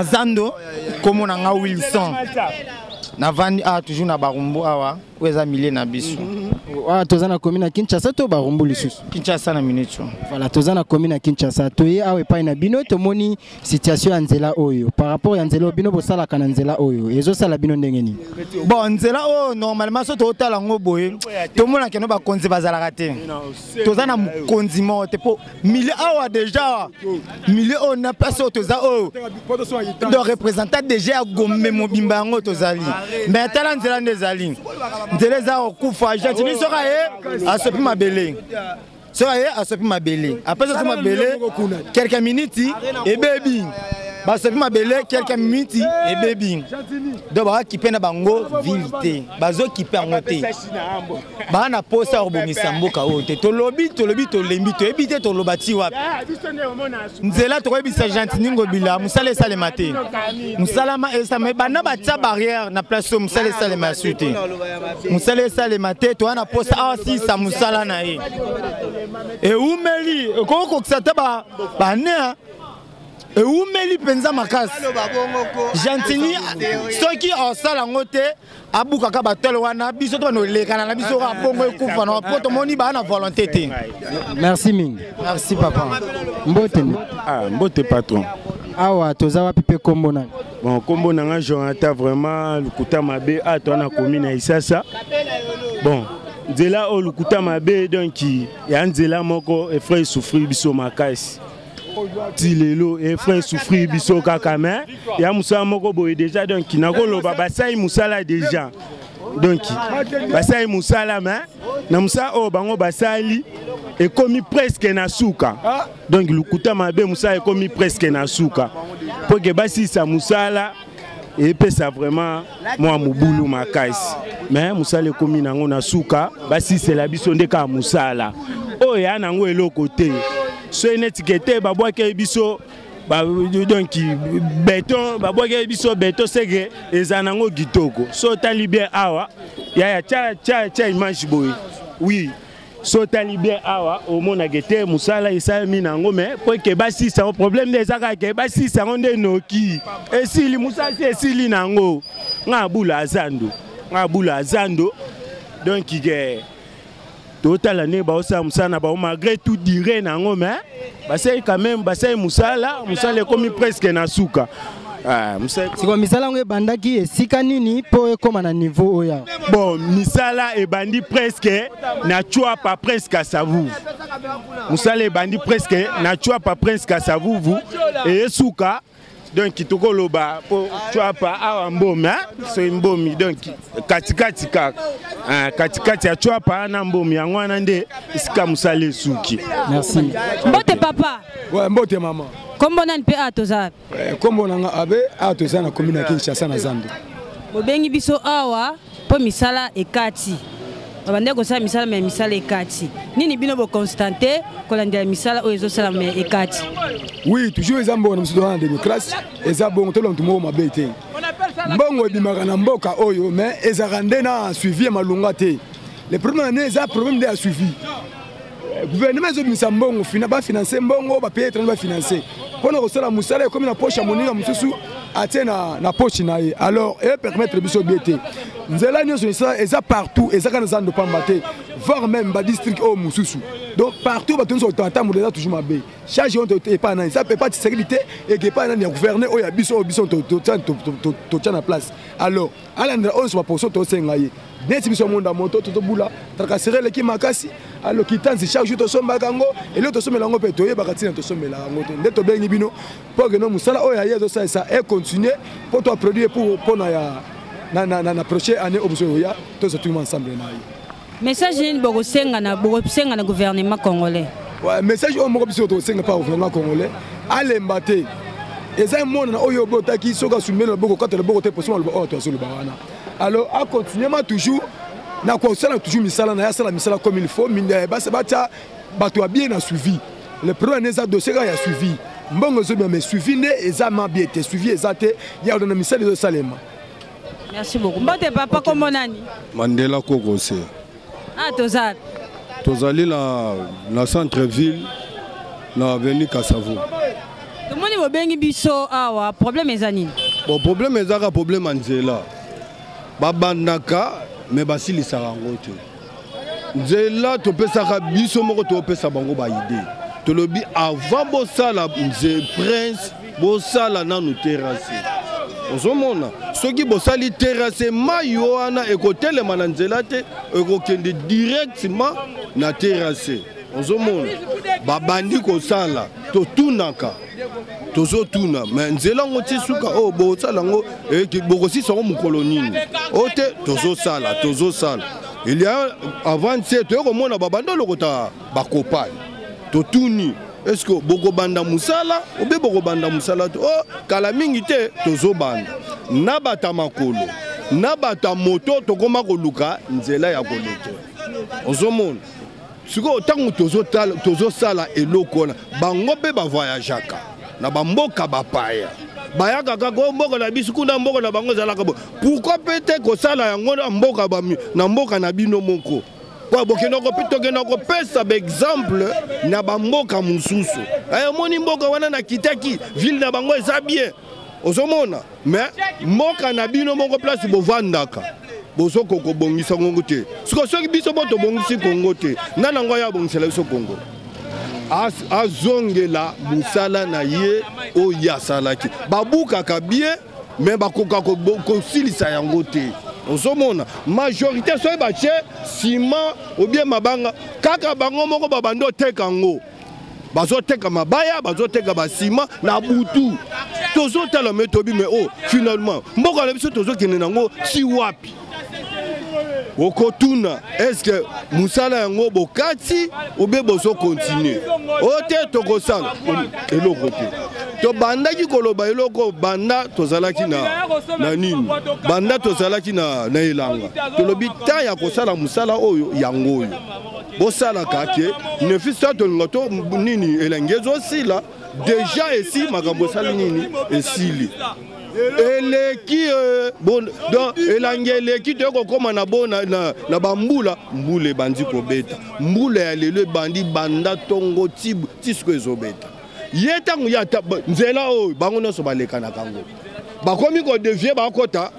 Zando, kombo na nga Wilson. Na vandi toujours na Barumbu awa, eza milieu na biso. Ah, tozana commune à Kinshasa to barombo lisusu. Kinshasa na minute. Voilà, tozana commune à Kinshasa. Toye awe pa na bino to moni situation nzela oyo. Par rapport à nzela bino bosala kana nzela oyo. Ezo sala bino ndengeni. Bon, nzela oyo normalement so to tala ngo boye. To mona keno ba konzi bazala kate. Tozana konzi mote po milieu awa déjà. Milieu on a pas so toza oyo. De représentant déjà gombe mobimba ngo tozali. Mais tala nzela ndezali. Nzela za okufa jatini soka ye asopi mabele. Soka ye asopi mabele. Après ça mabele quelques minutes et baby. Basopi mabele quelques minutes et baby. Donc ba ki pena bango vilité. Bazo ki pe ngote. Ba na posa obomisa mboka ote. To lobi to lembi to ebite to lobati wapi. Nzela to ebisa gentini ngobila musale sale mate. Musala ma esa me bana ba tsa barrière na place musale sale masute. Musale sale mate to na posa asi sa musala na ye. E umeli ko ko ksata ba ne et où meli penza makas gentini soki osala ngote abuka ka batolo wana biso to no lekana na biso ka bongo ekufa na poto moni ba na volonté te. Merci mingi. Merci papa. Mbote. Ah, mbote patron. Awa tozawa pipe kombo na. Bon kombo na nga Jonathan vraiment lukuta mabe a to na commune Isasa. Bon nzela o lukuta mabe donc ya nzela moko e frère souffrir biso makasi. Tilelo et frère souffrir biso kakame ya musa moko boye déjà donc kinakolo basai musala déjà donc basai musala mais na musa o bango basali et commis presque na suka donc lukuta mabe musa est commis presque na suka pour que basi sa musala et pesa vraiment moi mubulu makasi mais musala est commis nango na suka basi c'est la biso ndeka musala o ya nango eloko te. So une étiquette babouake biso donc béton babouake biso béton c'est que les anango gitoko so talibé awa ya cha image boy oui so talibé awa au mona gete musala isa minango mais pour que basi ça un problème des aka que basi ça on de noki et si li musala c'est si li nango ngabula azando donc total année ba osa musana ba malgré tout dire nango mais basay quand même basay musala comme presque na suka ah musala siko misala ngo bandaki esika nini po ekoma na niveau oya bon misala e bandi presque na chua pas presque à savu musala e bandi presque na chua pas presque à savu et suka donc kitokoloba po chua pas a mbomi so mbomi donc katikati katikati ya chua pa na mbomi yango wana nde isika musale suki. Merci. Mbote papa. Ouais, mbote maman. Kombo na mpe atoza. Kombo na abe atoza na commune ya Kinshasa na Zando. Bobengi biso awa po misala ekati. Babande ko sa misala me misala ekati. Nini bino bo constater ko landela misala oyo ezosala me ekati. Oui, toujours ezambo na msudo na démocratie, ezabongo to lonto mo mabete. Mbongo ebimaka na mboka oyo mais ezarande na suivi malunga te. Le problème n'est pas problème de suivi. Gouvernement ezobimisa mbongo fina ba financer mbongo ba payer train ba financer. Pona ko sala musala comme na poche moninga mususu atena na poche na ye. Alors et permettre biso biete. Nzela nyoso ça eza partout ezaka na zando pambate voire même ba district au mususu. Donc partout ba tonso tata mo toujours mabe. Charge on te pas na ça peut pas de sécurité et que pas na gouverner o ya biso to tana place. Alors alendra on soit poso to senga ye. Neti biso monda moto to bula trakasere le ki makasi alors kitanzi chaque jour to somba kango et le to somela ngo pe to ye bakati na to somela ngo te ndeto bengi bino pour que no musala o ya yezo ça et continuer pour toi produire pour na ya na prochaine année obuso ya to tout le monde ensemble na ye. Message ni boko senga na gouvernement congolais. Ouais, message au moko biso to senga pas au gouvernement congolais alemba te. Eza monde na oyo botaki soka sumela boko quand le boko te position le to solo bawana. Alors à continuer toujours na quoi ça toujours misala na ya sala misala comme il faut minde ba se bacha bato bien na suivi le problème n'est pas dossier ya suivi mbongo zo bien mais suivi ne ezama bien te suivi ezate ya na misala de salema. Merci beaucoup. Mbote papa comment nani Mandela Kokose. Ah tozali na centre ville na avenue Kasavu. Tout le monde va bengi biso awa problème ezani. Bon problème ezaka problème anzela. Babandaka mais basilisaka yango te nzela topesaka biso moko topesa bango baide tolobi avant bosala nze prince bosala nanu terrasse ozomona soki bosali terrasse mai wana ekotelema na nzela te ekokende directement na terrasse ozomona babandi kosala totunaka tozotuna me nzela ngo ti suka oyo bosala ngo bokosisa ngo mokolo nini oyo te tozosala il y a avant se toye komona babanda olokota bakopani totuni est-ce que bokobanda musala obe bokobanda musala to kala mingi te tozobanda na bata makolo na bata moto tokoma koluka nzela ya koleke ozomona siko tango tozosala eloko wana bango mpe bavoyageaka na bamboka bapaya bayaka kaka mboka na biso kuna mboka na bango ezalaka bo pourquoi peut-être kosala yango na mboka na bino moko po bokenda kopesa baexemple na bamboka mosusu omoni mboka wana na kitaki ville na bango eza bien ozomona mais mboka na bino moko place bovandaka bozoko kobongisa ngongo te soki biso bo tobongisi kongo te nanango ya bongisela biso kongo azongela musala na ye oyo asalaki babukaka bien mais bakoka kosilisa yango te ozomona majorité soki batie ciment ou bien mabanga kaka bango moko babandi oteka yango bazoteka mabaya bazoteka basima na butu tozotala me tobi me finalement mboka na biso tozokende nango si wapi okotuna est-ce que musala yango bokati ou bien bozo continuer ote tokosala eloko te to bandaki koloba eloko banda tozalaki na nini banda tozalaki na elanga tolobi ta ya kosala musala oyo yango oyo bosalaka ke nefisa tolinga to nini elenge ezosila deja esi makambo esali nini esili eleki donc elangi eleki tokokoma na bona na bambula mbula ebandi kobeta mbula ya lelo ebandi banda tongo tisiko ezobeta ye ntango ya nzela oyo bango nyonso balekanaka ngo bakomi kodevie bakota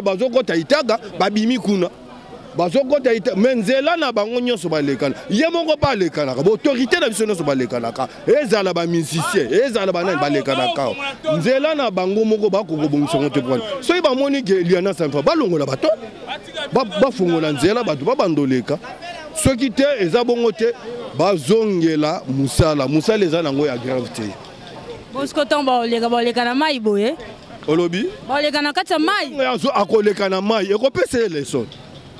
bazokota itaga babimi kuna bazokota itaga me nzela na bango nyonso balekana ye moko mpe alekanaka baautorité na biso nyonso balekanaka ezala bamusicien ezala banani balekanaka nzela na bango moko bakokobongisa ngo te pwana soki bamoni ke liana sanfa balongola bato bafungola nzela bato babandoleka soki te eza bongo te bazongela musala eza nango ya grave te bosiko ntango baoleka na mai boye olobi baoleka na kati ya mai akoleka na mai ekopesa ye leson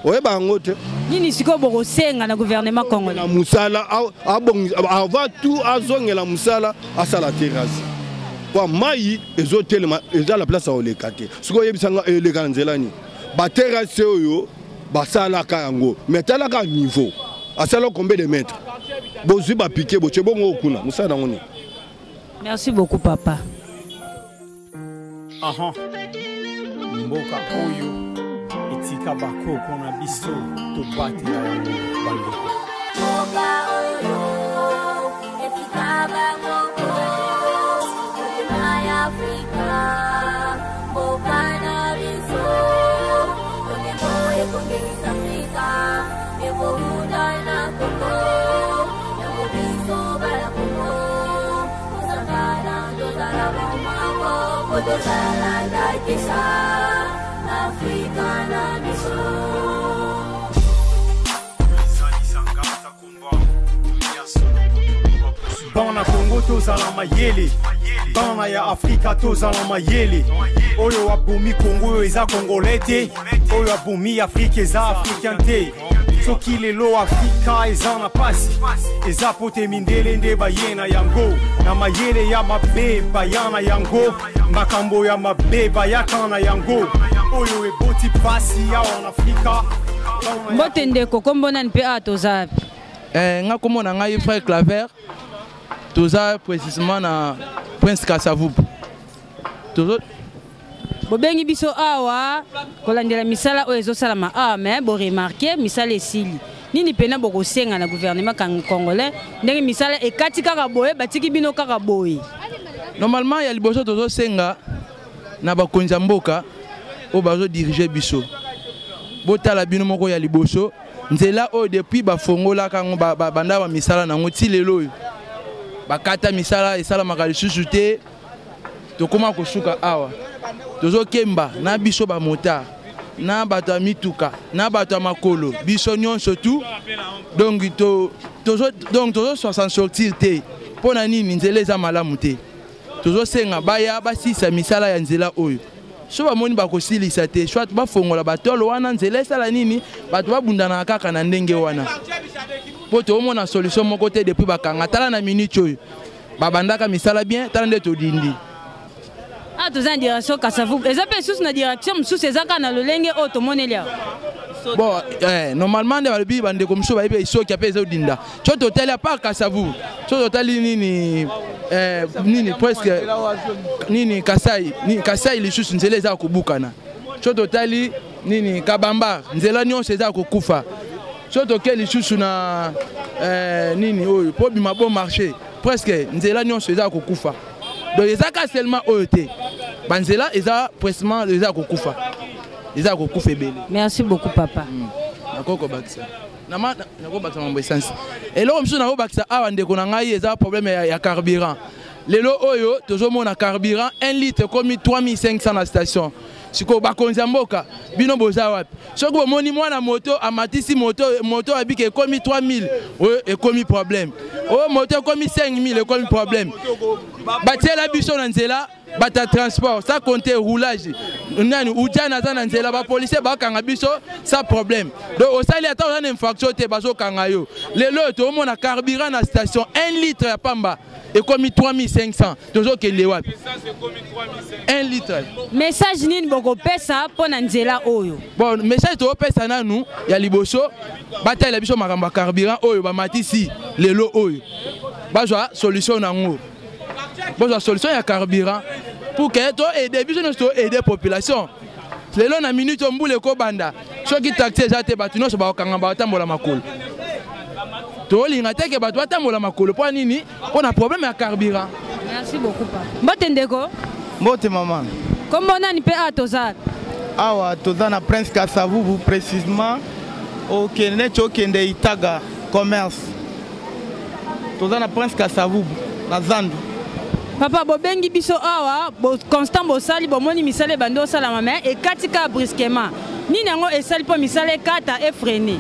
oyeba yango te nini sikoyo bokosenga na gouvernement congolais na musala avant tout azongela musala asala terrasse po mai ezotelema eza la place aoleka te sikoyo oyebisanga eleka na nzela nini baterrasse oyo basalaka yango mais talaka niveau asala combien de mètres bozwi bapike botie bongo okuna musala nango nini. Merci beaucoup papa. Mboka oyo etika bakoko na biso tobatela yango bandeko. Mboka oyo etika bakoko na Afrika mboka na biso onemo ekongeza Afrika ebohuda na Kongo yango biso bala Kongo osangana ndozala bomako kodozala ndakisa Afrika na biso. Bana Congo tozala mayele bana ya Afrika tozala mayele oyo abumi Congo oyo eza congolais te oyo abumi Afrika eza africain te soki lelo Afrika eza na pasi eza pote mindele nde bayena yango na mayele ya mabe bayana yango makambo ya mabe bayaka na yango oyo eboti pasi awa na Afrika mbote ndeko kombo nani mpe awa toza nga komona ngai frère Claver toza précisément na Prince Kasavubu bobengi biso awa kolandela misala oyo ezosalama awa me boremarke misala esili nini pena bokosenga na gouvernement congolais ndenge misala ekati kaka boye batiki bino kaka boye normalement ya liboso tozosenga na bakonzi ya mboka oyo bazodirige biso botala bino moko ya liboso nzela oyo depuis bafongola kango banda ba misala nango ti lelo oyo bakata misala esalamaka lisusu te tokoma kosuka awa tozokemba na biso bamotard na bato ya mituka na bato ya makolo biso nyonso tu donc tozososa sortir te mpo na nini nzela eza malamu te tozosenga baya basisa misala ya nzela oyo so bamoni bakosilisa te soit bafongola batolo wana nzela esala nini bato babundana kaka na ndenge wana po toomona solution moko te depuis bakanga tala na minute oyo babandaka misala bien tala nde todindi toza na direction Kasavubu eza mpe lisusu na direction mosusu ezaka na lolenge oyo tomoneli awa bon normalement nde balobi bandeko mosusu bayebi isoki ape ezodinda so totali apart Kasavubu so totali nini presque nini Kasai lisusu nzela eza kobukana so totali nini Kabamba nzela nyonso eza kokufa so toke lisusu na nini oyo po bima bon marché presque nzela nyonso eza kokufa donc ezaka seulement oyo te banzela eza prestement eza kokufa ebele. Merci beaucoup papa. Nakoko bakisa nako bakisa mambo essence eloko msusu nako bakisa awa ndeko na ngai eza problème ya carburant lelo oyo tozomona carburant 1 litre komi 3500 na station siko bakonzi ya mboka bino boza wapi soki bomoni mwana moto amatisi moto abiki ekomi 3000 oyo ekomi problème oyo moto ekomi 5000 ekomi problème batiela biso na nzela bata transport ça compte roulage nani ujana za na nzela ba policier bakanga biso sans problème donc osali ata on infraction te bazo kanga yo lelo to mona carburant na station 1 litre ya pamba ekomi 3500 tozo kende wapi 1 litre message nini boko pesa pona nzela oyo bon message to pesa nanu ya liboso batala biso makamba carburant oyo ba matisi lelo oyo bazwa solution nango bonne solution ya carburant pour que to aider biso to aider population lelo na minute mbule ko banda soki taxi jate batu no so ba kanga ba tambola makolo to linga teke batu batambola makolo po nini on a problème ya carburant. Merci beaucoup papa. Mbote ndeko mbote maman kombo nani pe atoza awa toza na Prince Kasavubu précisément au kende chokende Itaga commerce toza na Prince Kasavubu na Zandu. Papa bobengi biso awa constant bosali bomoni misale bando sala mama et katika brusquement nini yango esali po misale kata e freiner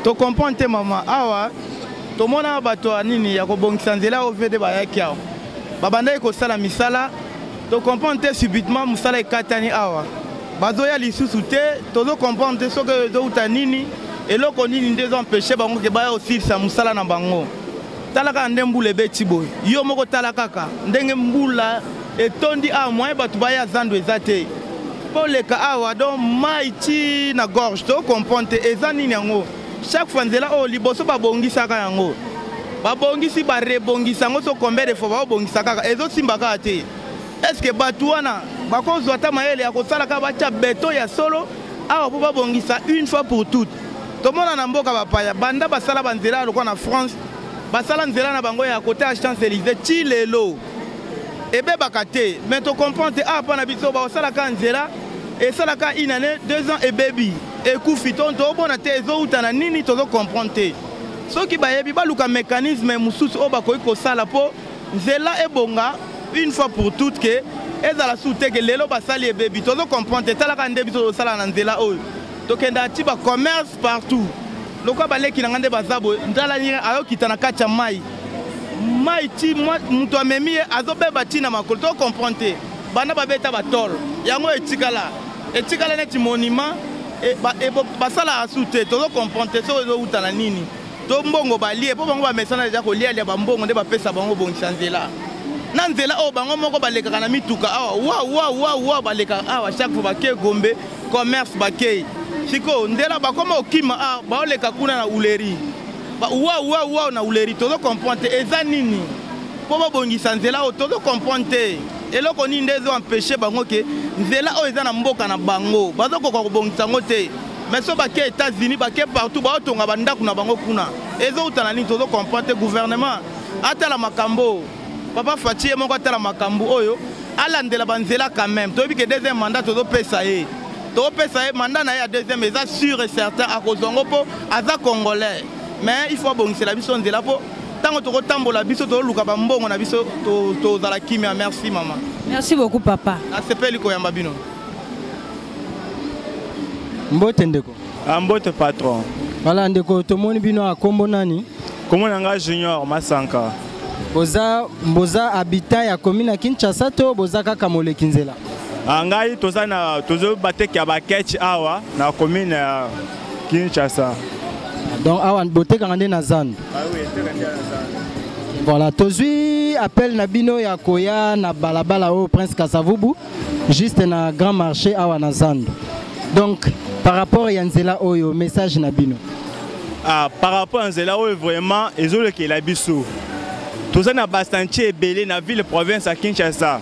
to comprendre mama awa to mona bato nini ya kobongisa nzela ovede bayaki awa babanda ko sala misala to comprendre subitement musala ekatani awa bazoya lisusu te tozo comprendre soki zo uta nini eloko nini ndezo empêcher bango ke baya aussi sa musala na bango talaka nde mbula ebeti boye yo moko tala kaka ndenge mbula etondi a moyen bato baya zandu eza te mpo leka awa don mai ti na gorge to comprendre te eza nini yango chaque fois nzela oyo liboso babongisaka yango babongisi barebongisa yango so combien de fois babongisa kaka ezosimba kaka te estce bato wana bakozwa ata mayele ya kosala kaka batya beto ya solo awa mpo babongisa une fois pour toutes tomona na mboka bapaya banda basala banzela lokwa na France basala nzela na bango ya côté ya Champs-Élysées ti lelo ebebaka te mais to comprendre a pa na biso basalaka nzela esalaka une année 2 ans ebebi ekufi tonto obona te ezouta na nini tozo comprendre te soki bayebi baluka mécanisme mosusu oyo bakoki kosala po nzela ebonga une fois pour toutes ke ezala su te ke lelo basali ebebi tozo comprendre te talaka nde biso tosala na nzela oyo tokenda ti ba commerce partout lokwa baleki na ngande bazabo ndala nyire ayokita na kati ya mai ti mutu amemi ye azobeba ti na makolo to comprendre te banda babeta batolo yango etikala neti monument basala asu te tozo comprendre te so ezouta na nini to mbongo balie mpo bango bamesana deja kolialia bambongo nde bapesa bango bongisa nzela na nzela oyo bango moko balekaka na mituka awa wa balekaka awa chaque fois bakei Gombe commerce bakei siko ndela bakoma okima baoleka kuna na uleri wa na uleri tozo comprendre te eza nini mpo babongisa nzela oyo tozo comprendre te eloko nini nde ezo empêche bango ke nzela oyo eza na mboka na bango bazokoka kobongisa yango te mais so bakei États-Unis bakei partout baotonga bandako na bango kuna ezouta na nini tozo comprendre te gouvernement atala makambo papa Faci ye moko atala makambo oyo alandela banzela quand même toyebi ke deuxième mandat tozopesa ye topesa ye mandat na ye ya deuxième eza sûr et certain akozongo mpo aza congolais mais il faut abongisela biso nzela mpo ntango tokotambola biso toluka bambongo na biso tozala kimia. Merci mama. Merci beaucoup papa. Nasepeli koyamba bino. Mbote ndeko. Mbote patron. Voilà ndeko tomoni bino akombo nani? Kombo nanga Junior Masanka. Boza habitat ya commune Kinshasa to boza kaka moleki nzela. Ngai tozo bateki ya baketch awa na commune ya Kinshasa. Donc awa boteka ngande na Zandu. Ah oui, teka ndia na Zandu. Voilà, tozui appel na bino ya koya na balabala au Prince Kasavubu juste na grand marché awa na Zandu. Donc par rapport à Nzela Oyo, message na bino. Par rapport à Nzela Oyo, vraiment, ils ont le qui la biso. Tout ça na bastantier belé na ville province à Kinshasa.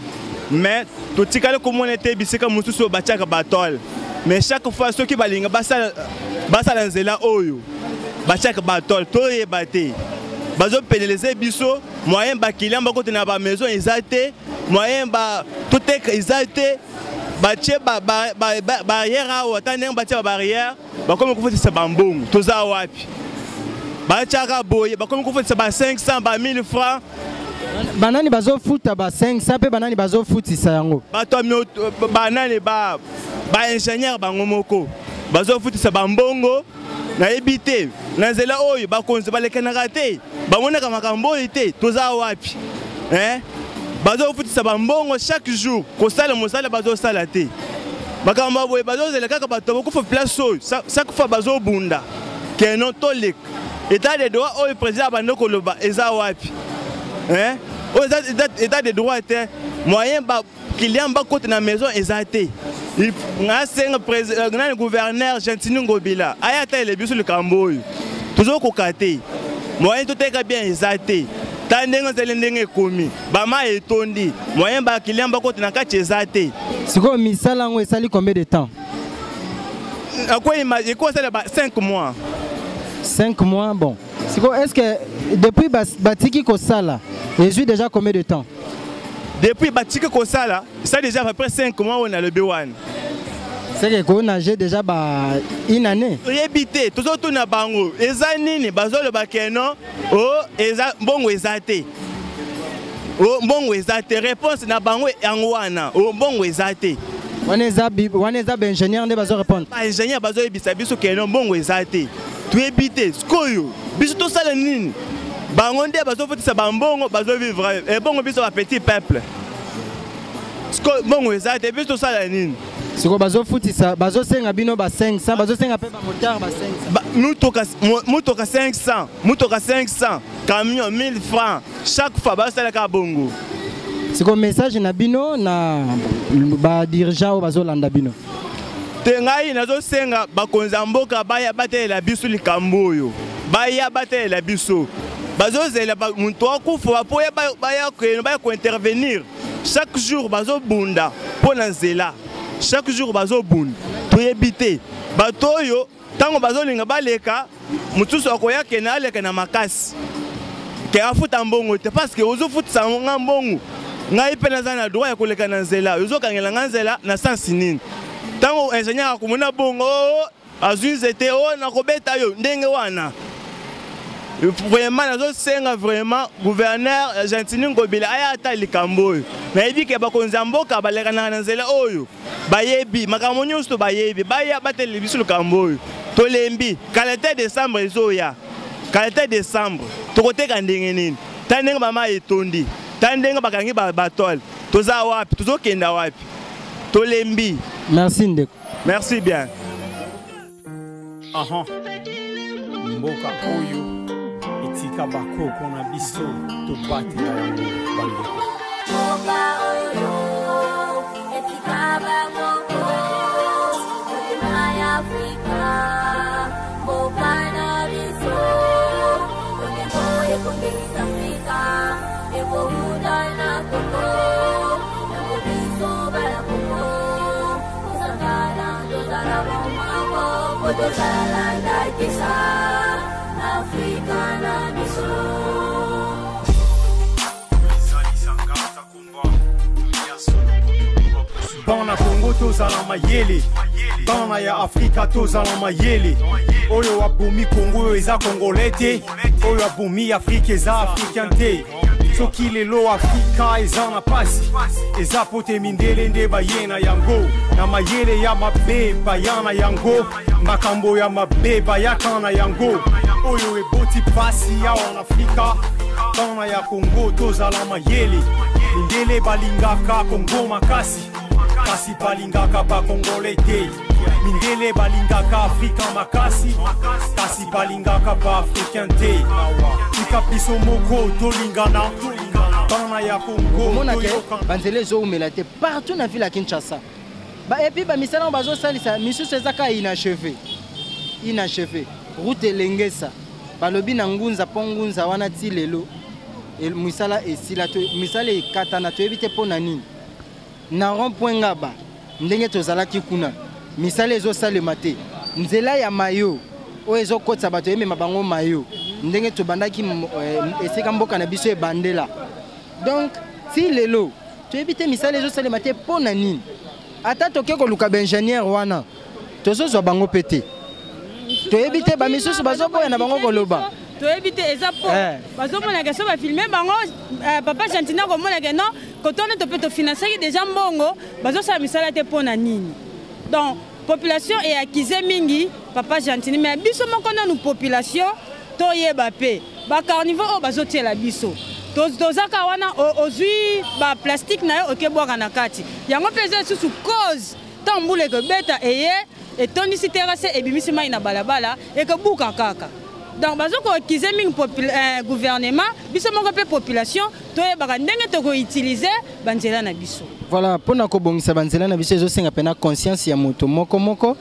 Mais tout ce qui est comme on était bisika mususu bachaka batol. Mais chaque fois ceux qui balinga basa Nzela Oyo, bachaka batol, to ye baté. Bazo pénaliser biso, moyen ba client ba côté na ba maison exalté, moyen ba tout est exalté. Bache barrière ou attendez bache barrière ba comme ko foti bambong toza wapi bacha boye ba comme ko foti 500 ba 1000 francs banani bazo futa ba 500 pe banani bazo futisa yango bato banani ba ingénieur bango moko bazo futisa bambongo na ebité na Nzela Oyo ba konzi ba lekana raté ba monaka makambo ite toza wapi bazo futisa bambongo chaque jour ko sala mosala bazo sala te makambo boye bazo zela kaka bato ko fa place oyo chaque fois bazo bunda ke non tolek état de droit oyo président bandoko loba eza wapi état de droit te moyen ba client ba côté na maison ezate nga senga président na gouverneur Gentini Ngobila ayata le biso le kamboyo toujours ko kate moyen to teka bien ezate tandenge zele ndenge komi bama etondi moyen ba client ba côté na kati ezate siko misala ngo esali combien de temps quoi il quoi ça 5 mois 5 mois bon siko est-ce que depuis batiki ko sala et déjà combien de temps depuis batiki ko sala ça déjà à peu près 5 mois on a le B1 c'est que qu'on a déjà une année yebité toujours tout na bango ezanini bazolo bakeno oh eza bongo ezate oh bongo ezate réponse na bango yangoana oh bongo ezate waneza ingénieur ne bazo répondre ingénieur bazo ebisa biso keno bongo ezate tu ebité skoyo biso to sala nini bango nde bazo fotisa bambongo bazo vivre et bongo biso ba petit peuple sko bongo ezate biso to sala nini siko bazo futisa bazo senga bino ba 500 bazo senga pe ba moteur ba 500 mutoka 500 camion 1000 francs chaque fois ba sala ka bongo siko message na bino na ba dirigeant o bazo landa bino tengai nazo senga bakonza mboka baya batela biso likambo oyo baya batela biso bazo zela muntu akufa po baya ko intervenir chaque jour bazo bunda po na Nzela chaque jour bazo bunda to yebité batoyo tango bazo linga baleka mutuso akoya kena leka na makasi ke afuta mbongo te parce que ozo futa mbongo ngai pena za droit ya koleka na Nzela ozo kangela Nzela na sens nini tango ingénieur akomona bongo azuizete o na kobeta yo ndenge wana vraiment nazo senga vraiment gouverneur Gentini Ngobila ayata likambo na yebi ke bakonza mboka baleka na Nzela oyo bayebi makambo nyonso bayebi baya bateli biso likambo oyo tolembi qualité décembre ezoya qualité décembre tokoteka ndenge nini tandenge mama etondi tandenge bakangi batol toza wapi tozokenda wapi tolembi. Merci ndeko. Merci bien. Aha. Mboka oyo itika bako kona biso to bati na yango bandeko. Mboka oyo itika bako na Afrika. Mboka na biso oyo kongeza Afrika. Ebo huda na Kongo. Ebo biso bala Kongo. Bana Congo tozala mayele Tana ya Afrika tozala mayele. Oyo abumi Congo eza congolais te. Oyo abumi Afrique eza africain te. Soki lelo Afrika eza na pasi. Eza pote mindele nde bayena yango. Na mayele ya mabe bayana yango. Makambo ya mabe bayakana yango. Oyo eboti pasi ya en Afrika. Tana ya Congo tozala mayele. Mindele balingaka Congo makasi. Kasi balingaka ba Congolais te. Mindele balingaka Afrika makasi. Kasi balingaka ba Africain te. Tika piso moko tolingana. Tana ya Congo monake banzele zo umela te partout na ville à Kinshasa. Et puis misala bazo salisa misusu ezaka inachevé. Inachevé. Route elengesa. Balobi na ngunza pongunza wana ti lelo. Misala esila to misala ekatana to ebite pona nini. Na rond-point ngaba ndenge tozalaki kuna misala ezo salema te nzela ya mayo o ezo kotsa bato emema bango mayo ndenge tobandaki esika mboka na biso ebandela. Donc si lelo to ebite misala ezo salema te pona nini ata toke koluka ingénieur wana tozozwa bango pete to ebite ba misusu bazoboya na bango koloba to éviter les apports. Parce que mon question va filmer, papa Gentina comme mon non, quand on peut te financer déjà bongo, parce que ça me sert à pour nani. Donc population est acquise mingi, papa Gentina, mais biso mon qu'on a nous population, to yebapé, ba carnivore bazo tie la biso. Tozaka wana ozui ba plastique na yo okeboa na kati. Yango pesa sous cause tamboule que beta eye et toni si terrasse et bimisi mai na balabala et que buka kaka. Donc, si on gouvernement, si on a population, on va utiliser banzela na biso. Voilà, pour nous bongisa banzela na biso, je pense conscience ya moto moko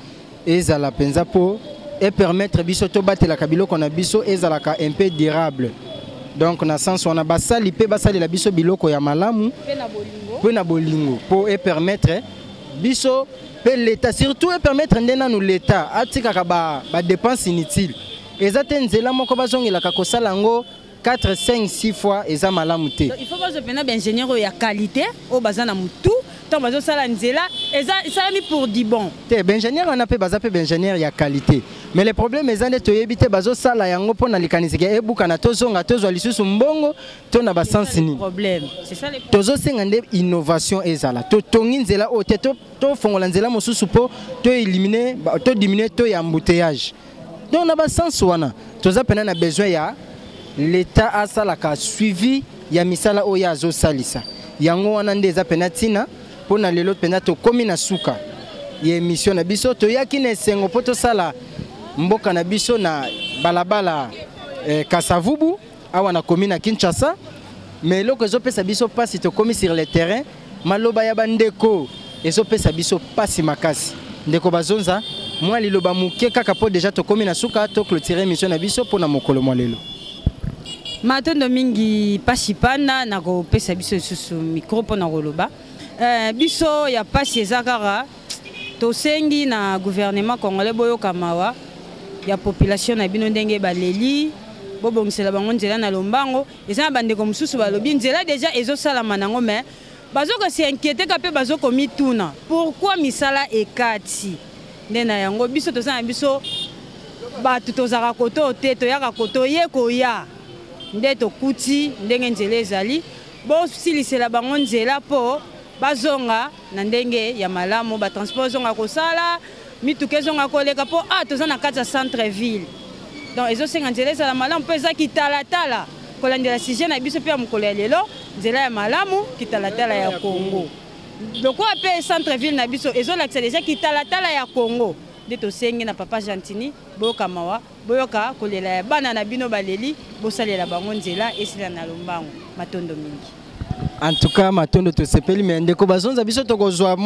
et za la penza pour et permettre biso to battre la kabilo qu'on a biso et za la un peu durable. Donc, dans sens on a basali pe basali la biso biloko ya malamu pe na bolingo pour et permettre biso pe l'état surtout et permettre ndena nous l'état atika ba dépenses inutiles. Ezate nzela moko bazongela ka kosala ngo 4 5 6 fois eza malamu te. Il faut pas se prendre ingénieur ya qualité au bazana mutu tant bazo sala nzela eza ni pour di bon. Te ingénieur on appelle baza pe ingénieur ya qualité. Mais le problème ezande to yebite bazo sala yango pona likanisi ke ebuka na tozonga tozwa lisusu mbongo to na ba sens ni. Problème. C'est ça le problème. Tozo sengande innovation ezala. To tongi nzela o te to fongola nzela mosusu po to éliminer to diminuer to ya embouteillage. Donc on a pas sens wana toza pena na besoin ya l'état asala ka suivi ya misala oya zo salisa yango wana ndeza pena tina pona lelo pena to komi na suka ya émission na biso to yaki na sengo poto sala mboka na biso na balabala Kasavubu awa na komi na Kinshasa mais loko zo pesa biso pasi to komi sur le terrain maloba ya bandeko ezo pesa biso pasi makasi ndeko bazonza moi liloba muke kaka po déjà to komi na suka to clôturer mission na biso pona mokolo mwa lelo matondo mingi pasipana na ko pesa biso susu micro pona koloba biso ya pasi ezakara to sengi na gouvernement congolais boyo kamawa ya population na bino ndenge baleli bobongisela bango nzela na lombango eza bandeko mususu balobi nzela déjà ezosalama nango mais bazoko se inquiéter kape bazoko mituna pourquoi misala ekati ndena yango biso tozana biso batu tozaka koto te toyaka koto ye koya nde tokuti ndenge nzela ezali bosilisela bango nzela po bazonga na ndenge ya malamu batransport zonga kosala mituka ezonga koleka po tozana kati ya centre ville donc ezosenga nzela ezala malamu mpo eza kitalatala kolandela sujet na biso mpe ya mokolo ya lelo nzela ya malamu kitalatala ya Congo. Donc quoi paye centre-ville na biso ezolakisa déjà kitalatala ya Congo nde tosengi na papa Gentini boyoka mawa boyoka kolela ya bana na bino baleli bosalela bango nzela esila na lombango matondo mingi. En tout cas matondo to sepeli mais ndeko bazonza biso tokozwa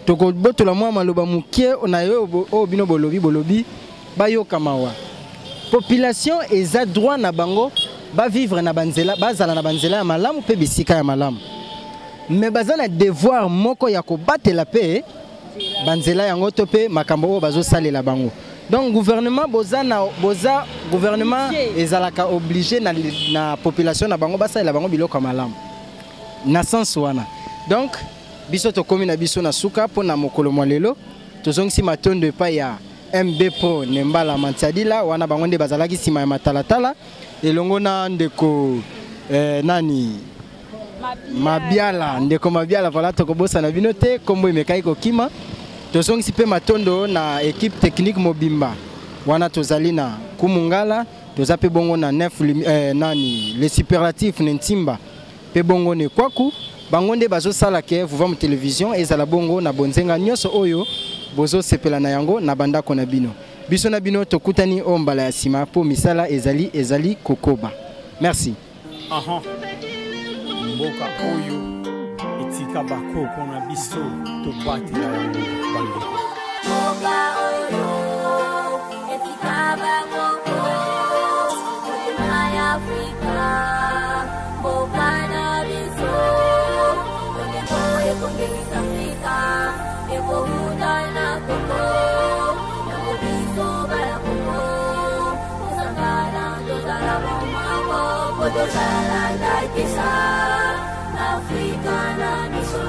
tokobotola mwa maloba mukie na yo o bino bolobi bayoka mawa population eza droit na bango ba vivre na banzela bazala na banzela ya malamu pe bisika ya malamu. Mais bazana devoir moko ya ko batela pe banzela yango to pe makambo bazo salela bango. Donc gouvernement boza gouvernement ezalaka obligé na population na bango basalela bango biloko malamu. Na sens wana. Donc biso to komi na biso na suka pona mokolo mwalelo tozongisi matondo epai ya MB Pro Nembala Mantiadila wana bango nde bazalaki sima ya matalatala elongo na ndeko nani Mabiala ndeko Mabiala voilà tokobosa na bino te kombo emekai kokima tozongisi pe matondo na équipe technique mobimba wana tozali na Kumungala toza pe bongo na 9 nani les superlatifs Ntimba pe bongo ne kwaku bango nde bazosala ke vuva mu télévision ezala bongo na bonzenga nyonso oyo bozo sepela na yango na bandako na bino biso na bino tokutani o mbala ya sima po misala ezali kokoba merci mboka oyo etika bakoko na biso tobatela yango bandeko mboka oyo etika bakoko mboka ya Afrika mboka na biso mboka ekongeza Afrika ekohuda na koko yango biso bala koko kusangana tozala bomako tozala ndakisa Afrika na biso